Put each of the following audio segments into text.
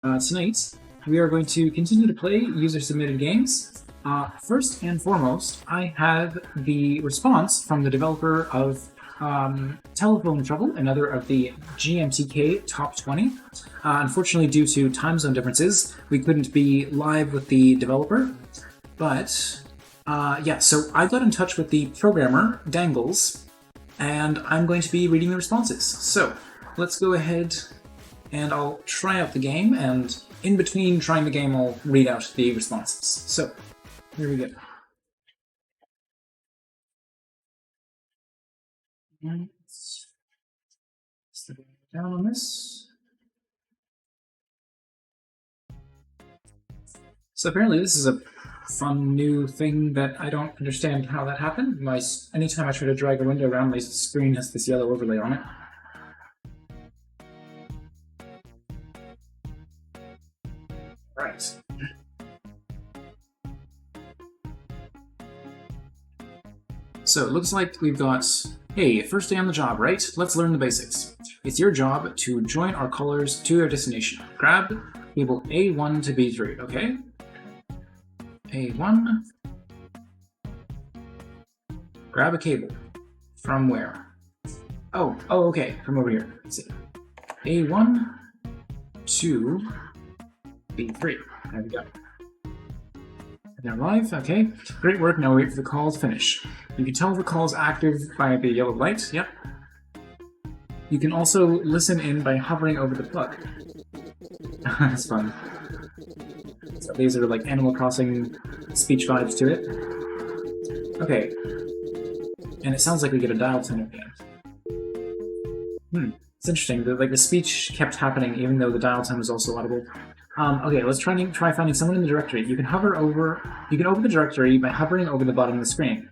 Tonight, we are going to continue to play user-submitted games. First and foremost, I have the response from the developer of Telephone Trouble, another of the GMTK Top 20. Unfortunately, due to time zone differences, we couldn't be live with the developer. But, yeah, so I got in touch with the programmer, Dangles, and I'm going to be reading the responses. So, let's go ahead and I'll try out the game, and in between trying the game, I'll read out the responses. So, here we go. Let's step down on this. So apparently this is a fun new thing that I don't understand how that happened. Anytime I try to drag a window around, my screen has this yellow overlay on it. Right. So it looks like we've got, hey, first day on the job, right? Let's learn the basics. It's your job to join our colors to their destination. Grab cable A1 to B3, okay? A1. Grab a cable. From where? Oh, okay, from over here. Let's see. A1 to B3. There we go. They're live, okay. Great work, now wait for the call to finish. You can tell if the call is active by the yellow light, yep. You can also listen in by hovering over the plug. That's fun. So these are like Animal Crossing speech vibes to it. Okay. And it sounds like we get a dial tone at the end. It's interesting, the speech kept happening even though the dial tone was also audible. Okay, let's try finding someone in the directory. You can open the directory by hovering over the bottom of the screen,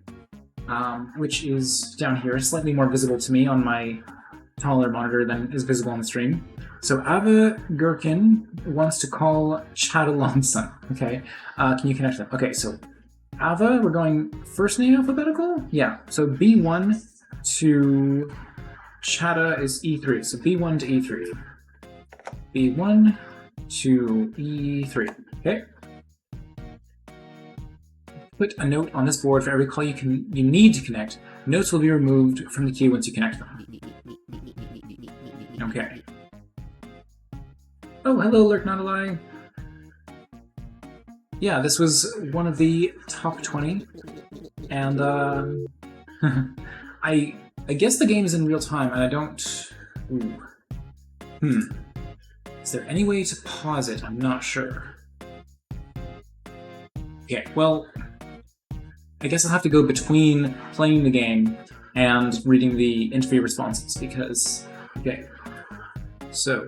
which is down here, slightly more visible to me on my taller monitor than is visible on the stream. So Ava Gherkin wants to call Chat Alonson. Okay, can you connect them? Okay, so Ava, we're going first name alphabetical? Yeah, so B1 to Chatta is E3, so B1 to E3. B1 to E3, okay? Put a note on this board for every call you need to connect. Notes will be removed from the queue once you connect them. Okay. Oh, hello, Lurk Not a Lie. Yeah, this was one of the top 20, and I guess the game is in real time, and I don't... Ooh. Is there any way to pause it? I'm not sure. Okay, well, I guess I'll have to go between playing the game and reading the interview responses, because... Okay. So,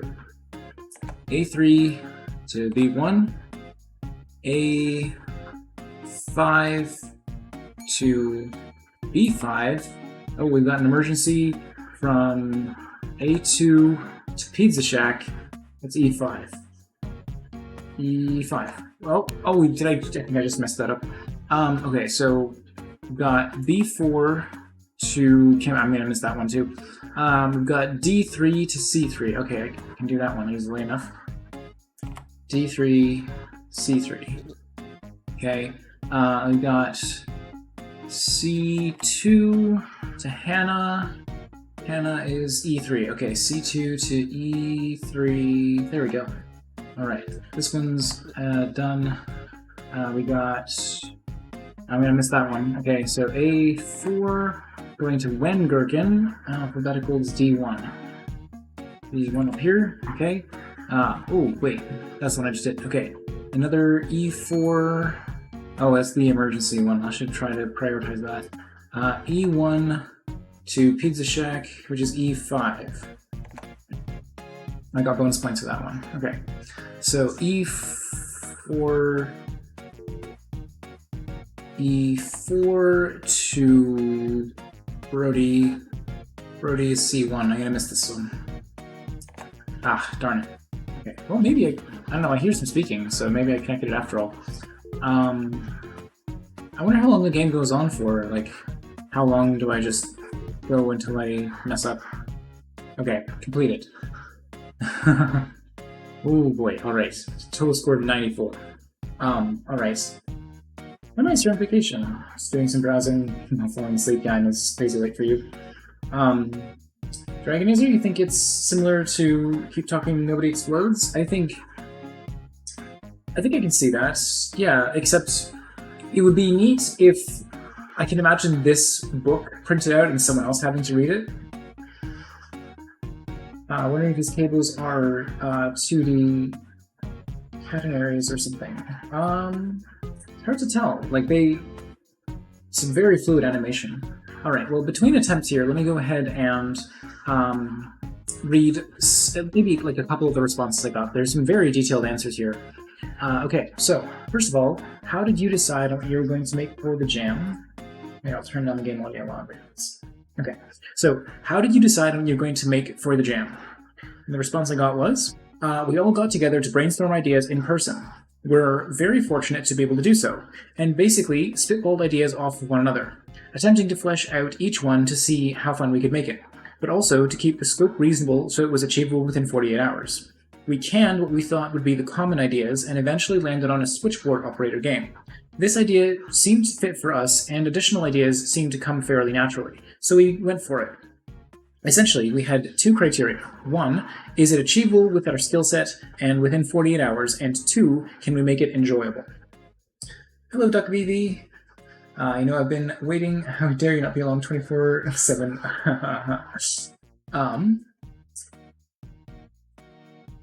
A3 to B1, A5 to B5. Oh, we've got an emergency from A2 to Pizza Shack. That's E5. E5. Oh, I think I just messed that up. Okay, so we've got B4 to... I'm gonna miss that one too. We've got D3 to C3. Okay, I can do that one easily enough. D3, C3. Okay, we've got C2 to Hannah. Hannah is E3. Okay, C2 to E3. There we go. Alright, this one's done. We got... I'm gonna miss that one. Okay, so A4 going to Wen Gherkin. Alphabetical is D1. D1 up here. Okay. Oh, wait. That's what I just did. Okay. Another E4. Oh, that's the emergency one. I should try to prioritize that. E1 to Pizza Shack, which is E5. I got bonus points for that one. Okay. So E4 to Brody. Brody is C1. I'm gonna miss this one. Ah, darn it. Okay. Well, maybe I don't know. I hear some speaking, so maybe I connected it after all. I wonder how long the game goes on for. Like, how long do I just go until I mess up? Okay, completed. Oh boy, alright. Total score of 94. Alright. A nice you're on vacation. Just doing some browsing, not falling asleep. Yeah, I know it's crazy late for you. Dragonizer, you think it's similar to Keep Talking Nobody Explodes? I think I can see that. Yeah, except it would be neat if I can imagine this book printed out and someone else having to read it. Wondering if these cables are 2D catenaries or something. It's hard to tell. Like some very fluid animation. All right. Well, between attempts here, let me go ahead and read maybe like a couple of the responses I got. There's some very detailed answers here. Okay. So first of all, how did you decide on what you were going to make for the jam? Maybe I'll turn down the game audio while I'm reading this. Okay. So how did you decide on what you're going to make for the jam? And the response I got was, we all got together to brainstorm ideas in person. We're very fortunate to be able to do so, and basically spitballed ideas off of one another, attempting to flesh out each one to see how fun we could make it, but also to keep the scope reasonable so it was achievable within 48 hours. We canned what we thought would be the common ideas and eventually landed on a switchboard operator game. This idea seemed to fit for us, and additional ideas seemed to come fairly naturally, so we went for it. Essentially, we had two criteria. One, is it achievable with our skill set and within 48 hours? And two, can we make it enjoyable? Hello, Duck VV. I know I've been waiting. How dare you not be along 24/7?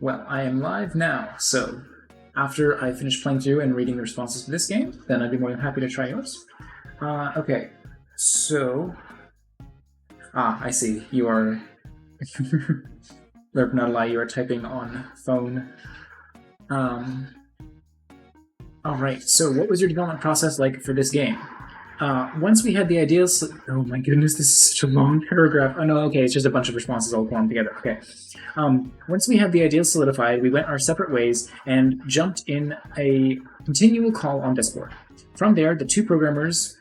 Well, I am live now, so after I finish playing through and reading the responses to this game, then I'd be more than happy to try yours. Okay, so... I see. You are... Rawb91, not a lie, you are typing on phone. Alright, so what was your development process like for this game? Once we had the ideas... Oh my goodness, this is such a long paragraph. Oh no, okay, it's just a bunch of responses all formed together. Okay. Once we had the ideas solidified, we went our separate ways and jumped in a continual call on Discord. From there, the two programmers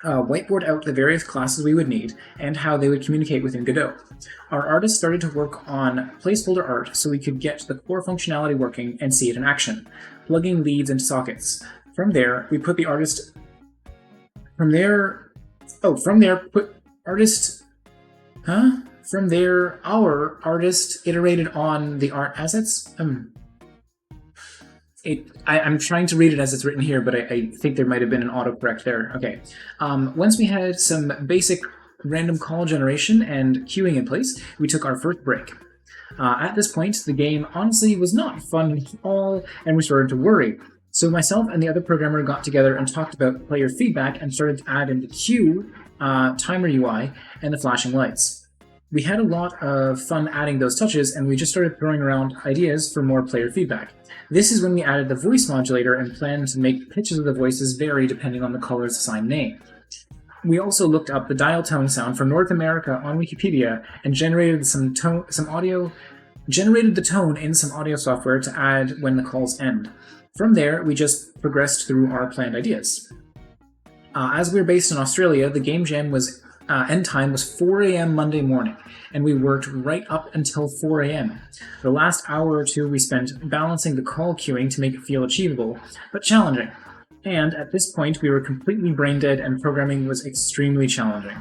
whiteboard out the various classes we would need and how they would communicate within Godot. Our artists started to work on placeholder art so we could get the core functionality working and see it in action, plugging leads into sockets. From there, we put the artist... From there, our artist iterated on the art assets. I'm trying to read it as it's written here, but I think there might have been an autocorrect there. Okay. Once we had some basic random call generation and queuing in place, we took our first break. At this point, the game honestly was not fun at all, and we started to worry. So myself and the other programmer got together and talked about player feedback and started to add in the queue, timer UI, and the flashing lights. We had a lot of fun adding those touches, and we just started throwing around ideas for more player feedback. This is when we added the voice modulator and planned to make pitches of the voices vary depending on the caller's assigned name. We also looked up the dial tone sound for North America on Wikipedia and generated generated the tone in some audio software to add when the calls end. From there, we just progressed through our planned ideas. As we were based in Australia, the game jam end time was 4 a.m. Monday morning, and we worked right up until 4 a.m. The last hour or two we spent balancing the call queuing to make it feel achievable, but challenging. And at this point, we were completely brain dead and programming was extremely challenging.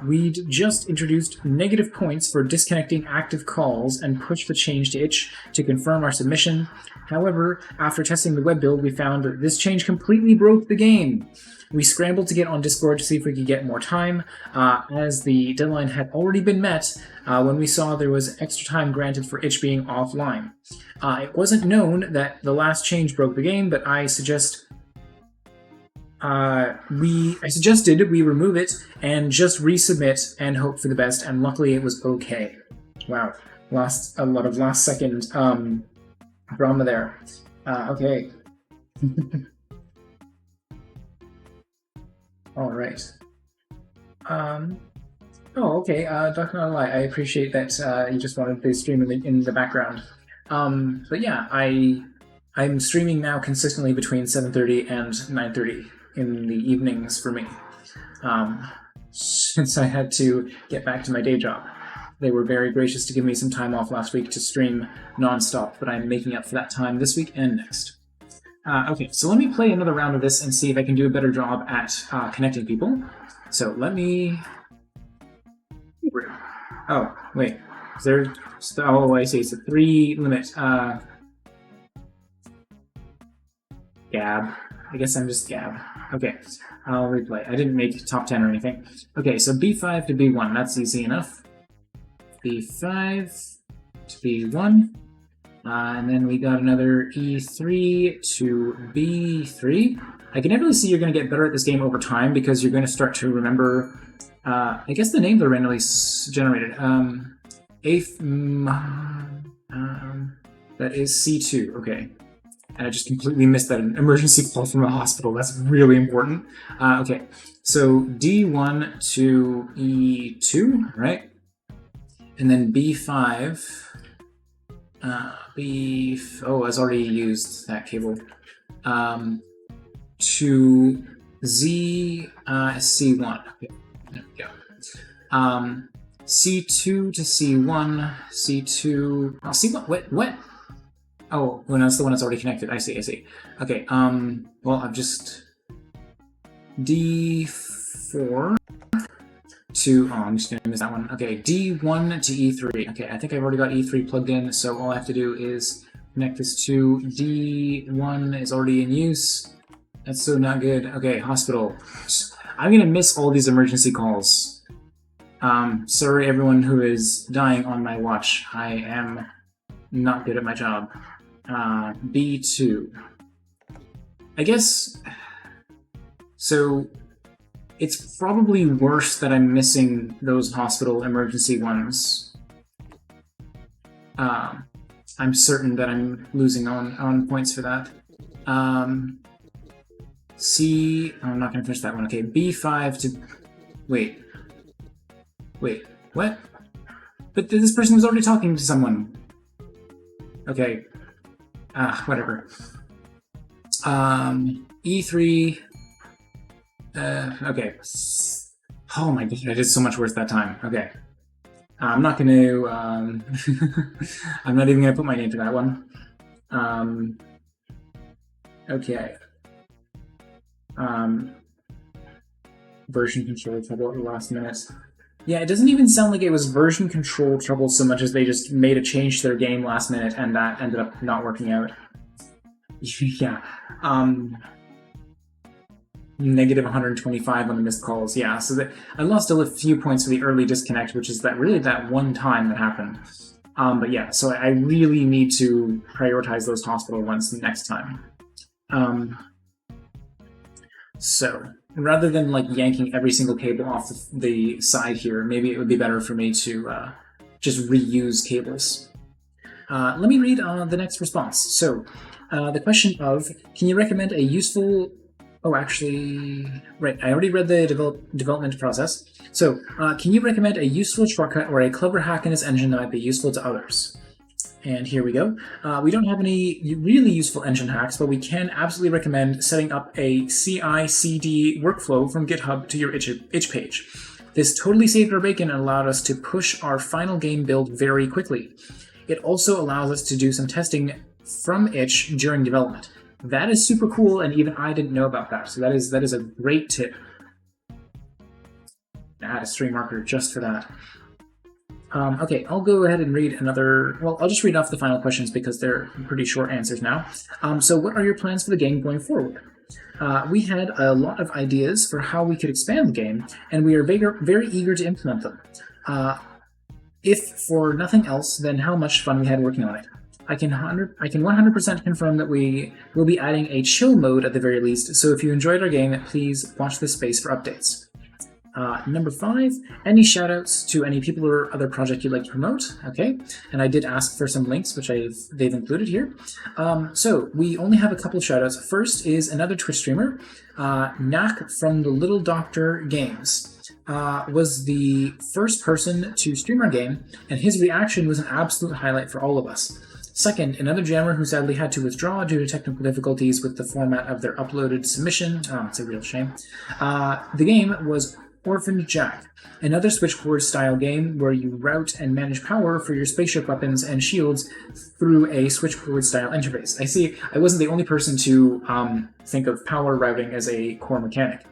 We'd just introduced negative points for disconnecting active calls and pushed the change to itch to confirm our submission. However, after testing the web build, we found that this change completely broke the game. We scrambled to get on Discord to see if we could get more time, as the deadline had already been met when we saw there was extra time granted for itch being offline. It wasn't known that the last change broke the game, but I suggested we remove it and just resubmit and hope for the best, and luckily it was okay. Wow, a lot of last second drama there. Okay. All right. Okay. Dr. Not a Lie, I appreciate that you just wanted the stream in the background. But yeah, I'm streaming now consistently between 7:30 and 9:30 in the evenings for me, since I had to get back to my day job. They were very gracious to give me some time off last week to stream non-stop, but I'm making up for that time this week and next. Okay, so let me play another round of this and see if I can do a better job at connecting people. So let me... Oh, wait. Is there... Oh, I see. It's a 3 limit. Gab. I guess I'm just Gab. Okay, I'll replay. I didn't make top 10 or anything. Okay, so B5 to B1. That's easy enough. B5 to B1. And then we got another E3 to B3. I can definitely see you're going to get better at this game over time because you're going to start to remember... I guess the names are randomly generated. That is C2. Okay. And I just completely missed that emergency call from a hospital. That's really important. Okay. So D1 to E2, right? And then B5. Oh, I already used that cable. To Z C1. Okay. There we go. C2 to C1, C2... Oh, C1, what? Oh, well, that's the one that's already connected. I see. Okay, well, I've just... D4 to... Oh, I'm just gonna miss that one. Okay, D1 to E3. Okay, I think I've already got E3 plugged in, so all I have to do is connect this to D1 is already in use. That's so not good. Okay, hospital. I'm gonna miss all these emergency calls. Sorry everyone who is dying on my watch. I am not good at my job. B2. I guess... So, it's probably worse that I'm missing those hospital emergency ones. I'm certain that I'm losing on points for that. C... Oh, I'm not going to finish that one. Okay, B5 to... Wait, what? But this person was already talking to someone. Okay. Whatever. E3... okay. Oh my god, I did so much worse that time. Okay. I'm not going to... I'm not even going to put my name to that one. Okay. Version control trouble at the last minute. Yeah, it doesn't even sound like it was version control trouble so much as they just made a change to their game last minute and that ended up not working out. Yeah. Negative 125 on the missed calls. Yeah, so I lost a few points for the early disconnect, which is that one time that happened. But yeah, so I really need to prioritize those hospital ones next time. So, rather than like yanking every single cable off the side here, maybe it would be better for me to just reuse cables. Let me read the next response. So, the question of, can you recommend a useful... Oh, actually... Right, I already read the development process. So, can you recommend a useful shortcut or a clever hack in this engine that might be useful to others? And here we go. We don't have any really useful engine hacks, but we can absolutely recommend setting up a CI/CD workflow from GitHub to your itch page. This totally saved our bacon and allowed us to push our final game build very quickly. It also allows us to do some testing from itch during development. That is super cool, and even I didn't know about that, so that is a great tip. Add a stream marker just for that. Okay, I'll go ahead and read another... Well, I'll just read off the final questions because they're pretty short answers now. So what are your plans for the game going forward? We had a lot of ideas for how we could expand the game, and we are very eager to implement them. If for nothing else, then how much fun we had working on it. I can 100% confirm that we will be adding a chill mode at the very least, so if you enjoyed our game, please watch this space for updates. Number 5, any shoutouts to any people or other project you'd like to promote? Okay, and I did ask for some links, which they've included here. So we only have a couple of shoutouts. First is another Twitch streamer, Knack from the Little Doctor Games. Was the first person to stream our game, and his reaction was an absolute highlight for all of us. Second, another jammer who sadly had to withdraw due to technical difficulties with the format of their uploaded submission. Oh, it's a real shame. The game was Orphaned Jack, another switchboard-style game where you route and manage power for your spaceship weapons and shields through a switchboard-style interface. I see. I wasn't the only person to think of power routing as a core mechanic.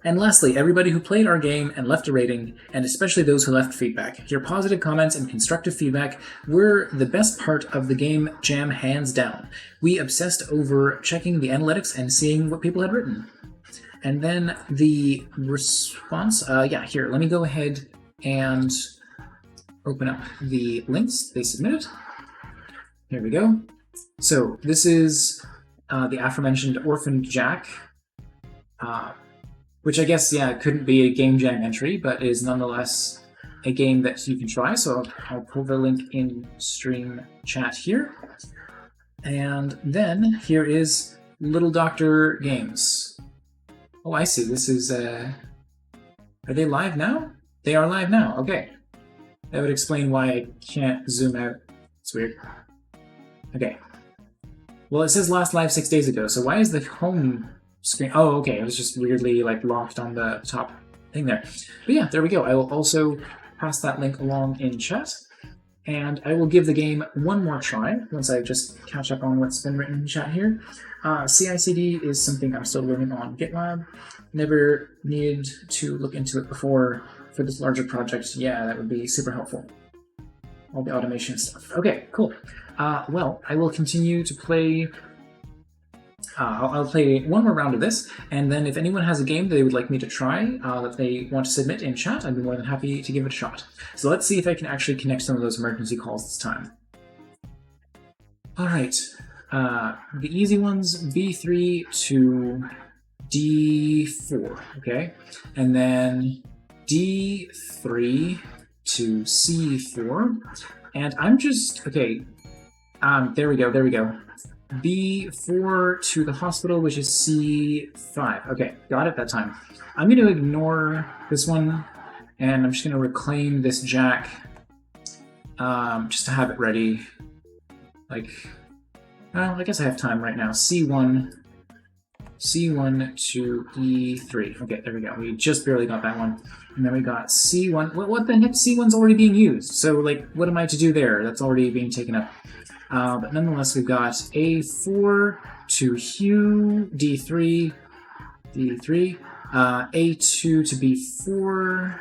And lastly, everybody who played our game and left a rating, and especially those who left feedback. Your positive comments and constructive feedback were the best part of the game jam, hands down. We obsessed over checking the analytics and seeing what people had written. And then the response, here, let me go ahead and open up the links they submitted. Here we go. So this is the aforementioned Orphaned Jack, which I guess, couldn't be a Game Jam entry, but is nonetheless a game that you can try. So I'll pull the link in stream chat here. And then here is Little Doctor Games. Oh, I see. This is, are they live now? They are live now. Okay. That would explain why I can't zoom out. It's weird. Okay. Well, it says last live 6 days ago, so why is the home screen? Oh, okay, it was just weirdly locked on the top thing there. But yeah, there we go. I will also pass that link along in chat, and I will give the game one more try once I just catch up on what's been written in chat here. CI/CD is something I'm still learning on GitLab. Never needed to look into it before for this larger project. Yeah, that would be super helpful. All the automation stuff. Okay, cool. Well, I will continue to play. I'll play one more round of this, and then if anyone has a game they would like me to try that they want to submit in chat, I'd be more than happy to give it a shot. So let's see if I can actually connect some of those emergency calls this time. All right, the easy ones, B3 to D4, okay? And then D3 to C4, and I'm just, okay, there we go. B4 to the hospital, which is C5. Okay, got it that time. I'm going to ignore this one, and I'm just going to reclaim this Jack, just to have it ready. Well, I guess I have time right now. C1 to E3. Okay, there we go. We just barely got that one. And then we got C1. What the heck? C1's already being used. So, what am I to do there? That's already being taken up. But nonetheless, we've got A4 to Hugh, D3, A2 to B4,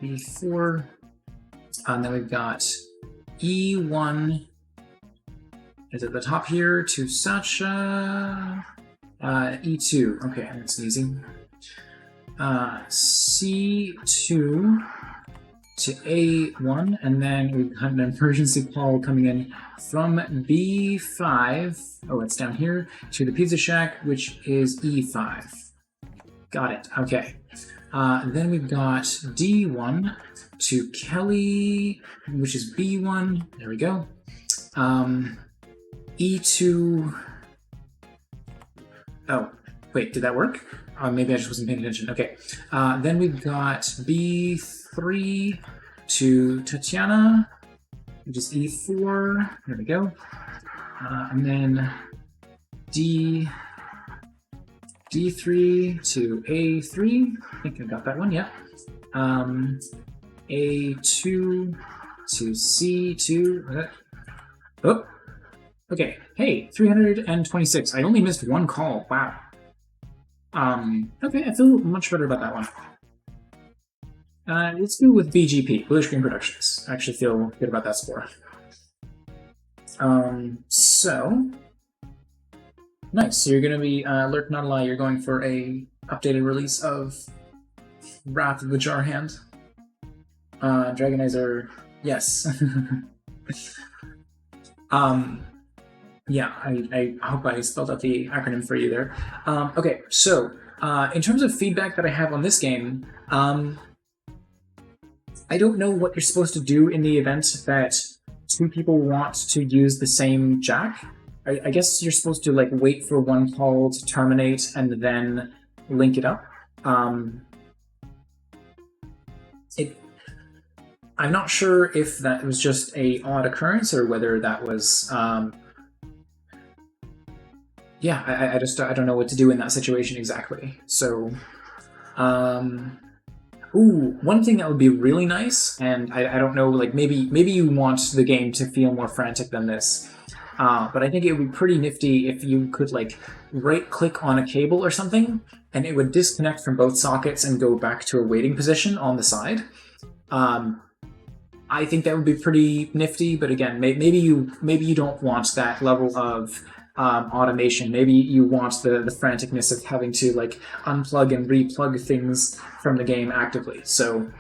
B4, and then we've got E1 is at the top here to Sacha, E2, okay, that's easy, C2 to A1, and then we've got an emergency call coming in from B5, oh, it's down here, to the Pizza Shack, which is E5. Got it, okay. Then we've got D1 to Kelly, which is B1, there we go. E2, oh, wait, did that work? Maybe I just wasn't paying attention, okay. Then we've got B3 to Tatiana, which is E4, there we go. And then D3 to A3, I think I got that one, yeah. A2 to C2, okay. Oh, okay, hey, 326, I only missed one call, wow. Okay, I feel much better about that one. Let's go with BGP, Blue Screen Productions. I actually feel good about that score. So nice. So you're going to be, Lurk Not a Lie, you're going for a updated release of Wrath of the Jar Hand. Dragonizer, yes. Yeah, I hope I spelled out the acronym for you there. Okay, so in terms of feedback that I have on this game, I don't know what you're supposed to do in the event that two people want to use the same Jack. I guess you're supposed to wait for one call to terminate and then link it up. I'm not sure if that was just a odd occurrence or whether that was yeah, I don't know what to do in that situation exactly. So Ooh, one thing that would be really nice, and I don't know, like maybe you want the game to feel more frantic than this, but I think it would be pretty nifty if you could like right-click on a cable or something, and it would disconnect from both sockets and go back to a waiting position on the side. I think that would be pretty nifty, but again, maybe you don't want that level of automation. Maybe you want the franticness of having to like unplug and replug things from the game actively. So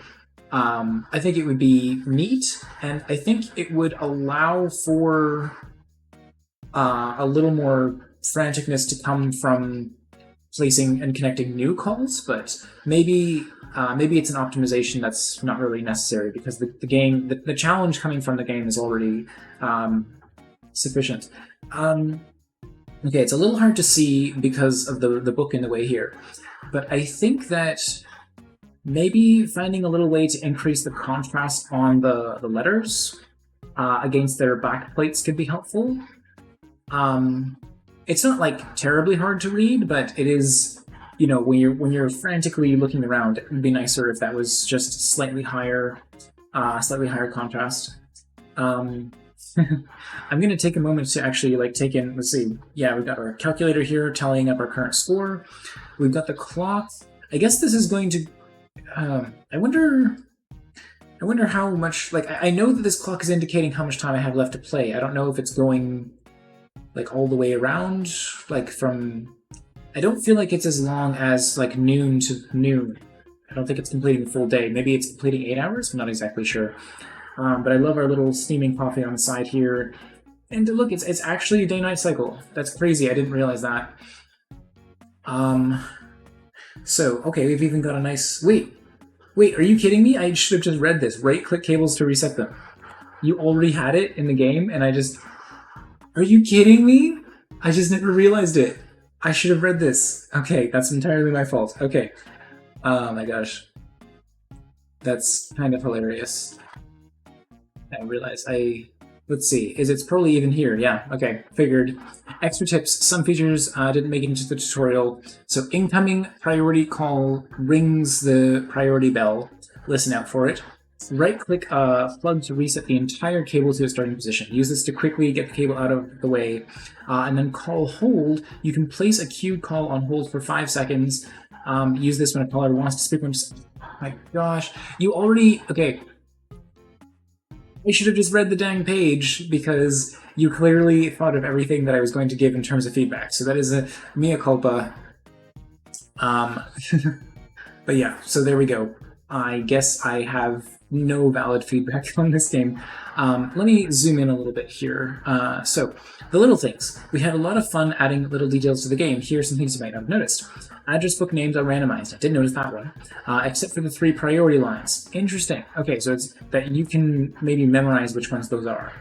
I think it would be neat, and I think it would allow for a little more franticness to come from placing and connecting new calls, but maybe it's an optimization that's not really necessary because the game, the challenge coming from the game is already sufficient. Okay, it's a little hard to see because of the book in the way here, but I think that maybe finding a little way to increase the contrast on the letters against their back plates could be helpful. It's not like terribly hard to read, but it is, you know, when you're frantically looking around, it would be nicer if that was just slightly higher contrast. I'm going to take a moment to actually like take in, let's see, yeah, we've got our calculator here tallying up our current score. We've got the clock. I guess this is going to, I wonder how much, like, I know that this clock is indicating how much time I have left to play. I don't know if it's going like all the way around, like from, I don't feel like it's as long as like noon to noon. I don't think it's completing a full day. Maybe it's completing 8 hours? I'm not exactly sure. But I love our little steaming coffee on the side here. And look, it's actually a day-night cycle. That's crazy, I didn't realize that. So, okay, we've even got a nice... Wait, are you kidding me? I should have just read this. Right-click cables to reset them. You already had it in the game, and I just... Are you kidding me? I just never realized it. I should have read this. Okay, that's entirely my fault. Okay. Oh my gosh. That's kind of hilarious. I realize let's see, it's probably even here, yeah, okay, figured. Extra tips, some features didn't make it into the tutorial. So incoming priority call rings the priority bell, listen out for it. Right-click plug to reset the entire cable to a starting position. Use this to quickly get the cable out of the way. And then call hold, you can place a queued call on hold for 5 seconds. Use this when a caller wants to speak. Oh my gosh, you already, okay. I should have just read the dang page because you clearly thought of everything that I was going to give in terms of feedback. So that is a mea culpa. But yeah, so there we go. I guess I have no valid feedback on this game. Let me zoom in a little bit here. So, the little things. We had a lot of fun adding little details to the game. Here are some things you might not have noticed. Address book names are randomized. I did notice that one. Except for the 3 priority lines. Interesting. Okay, so it's that you can maybe memorize which ones those are.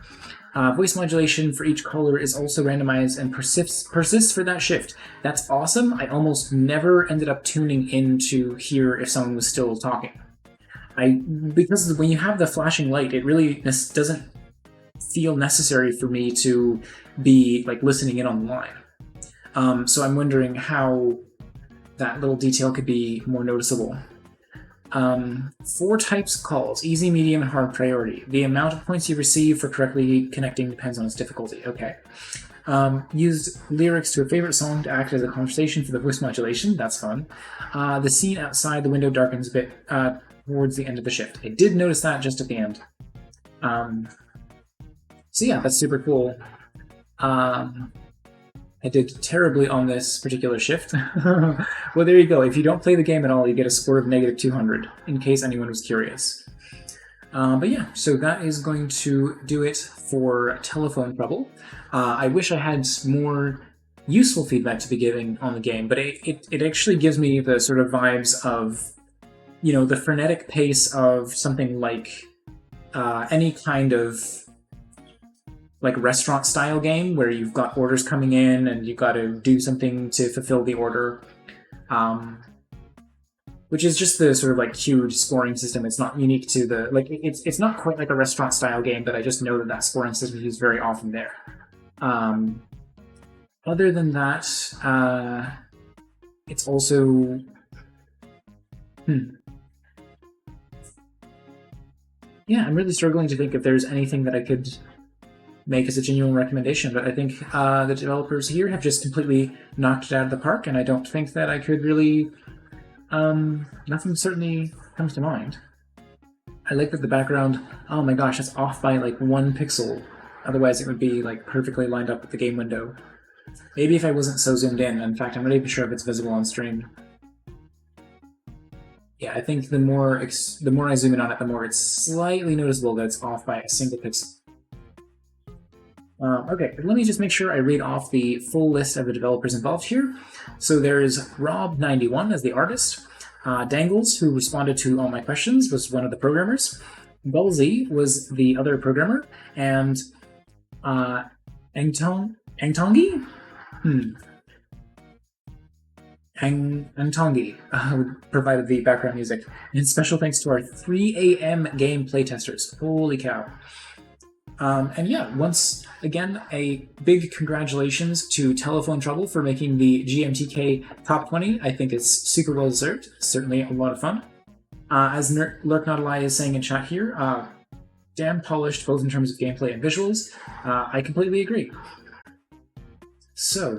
Voice modulation for each caller is also randomized and persists for that shift. That's awesome. I almost never ended up tuning in to hear if someone was still talking. Because when you have the flashing light, it really doesn't feel necessary for me to be like listening in on the line. So I'm wondering how that little detail could be more noticeable. 4 types of calls, easy, medium, and hard priority. The amount of points you receive for correctly connecting depends on its difficulty. Okay. Used lyrics to a favorite song to act as a conversation for the voice modulation. That's fun. The scene outside the window darkens a bit towards the end of the shift. I did notice that just at the end. So yeah, that's super cool. I did terribly on this particular shift. Well, there you go. If you don't play the game at all, you get a score of -200, in case anyone was curious. But yeah, so that is going to do it for Telephone Trouble. I wish I had more useful feedback to be giving on the game, but it actually gives me the sort of vibes of, you know, the frenetic pace of something like any kind of like restaurant style game where you've got orders coming in and you've got to do something to fulfill the order, which is just the sort of like queued scoring system. It's not unique to the, like, it's not quite like a restaurant style game, but I just know that scoring system is used very often there. Other than that, it's also Yeah, I'm really struggling to think if there's anything that I could make as a genuine recommendation, but I think the developers here have just completely knocked it out of the park, and I don't think that I could really... nothing certainly comes to mind. I like that the background, oh my gosh, it's off by like 1 pixel. Otherwise it would be like perfectly lined up with the game window. Maybe if I wasn't so zoomed in. In fact, I'm not even sure if it's visible on stream. Yeah, I think the more I zoom in on it, the more it's slightly noticeable that it's off by a single pixel. Okay, let me just make sure I read off the full list of the developers involved here. So there's Rawb91 as the artist. Dangles, who responded to all my questions, was one of the programmers. Gallsy was the other programmer. And angtongi? Angtongi provided the background music. And special thanks to our 3 AM game playtesters. Holy cow. And yeah, once again, a big congratulations to Telephone Trouble for making the GMTK Top 20. I think it's super well deserved. Certainly a lot of fun. As Lurk91 is saying in chat here, damn polished both in terms of gameplay and visuals. I completely agree. So,